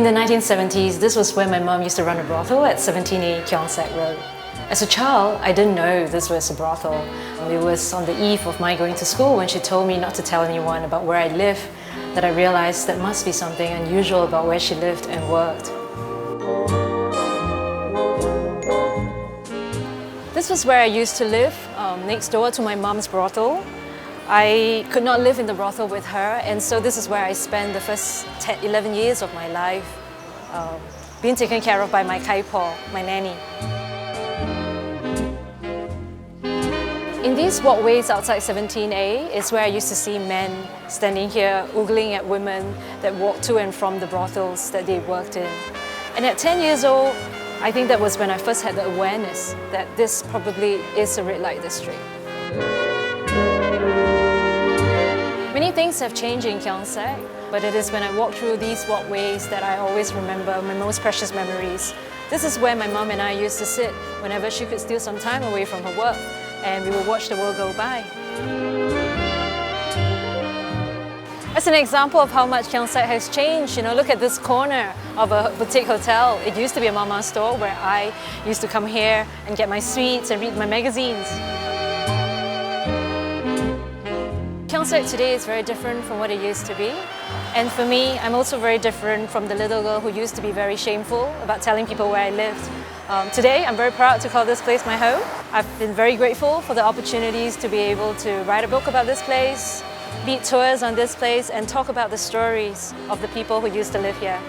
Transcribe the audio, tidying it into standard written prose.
the 1970s, this was where my mom used to run a brothel at 17A Keong Saik Road. As a child, I didn't know this was a brothel. It was on the eve of my going to school when she told me not to tell anyone about where I live that I realized there must be something unusual about where she lived and worked. This was where I used to live, next door to my mom's brothel. I could not live in the brothel with her, and so this is where I spent the first 11 years of my life, being taken care of by my kaipo, my nanny. In these walkways outside 17A is where I used to see men standing here ogling at women that walked to and from the brothels that they worked in. And at 10 years old, I think that was when I first had the awareness that this probably is a red light district. Many things have changed in Keong Saik, but it is when I walk through these walkways that I always remember my most precious memories. This is where my mom and I used to sit whenever she could steal some time away from her work, and we would watch the world go by. As an example of how much Keong Saik has changed, look at this corner of a boutique hotel. It used to be a mama store where I used to come here and get my sweets and read my magazines. Keong Saik today is very different from what it used to be. And for me, I'm also very different from the little girl who used to be very shameful about telling people where I lived. Today, I'm very proud to call this place my home. I've been very grateful for the opportunities to be able to write a book about this place, lead tours on this place, and talk about the stories of the people who used to live here.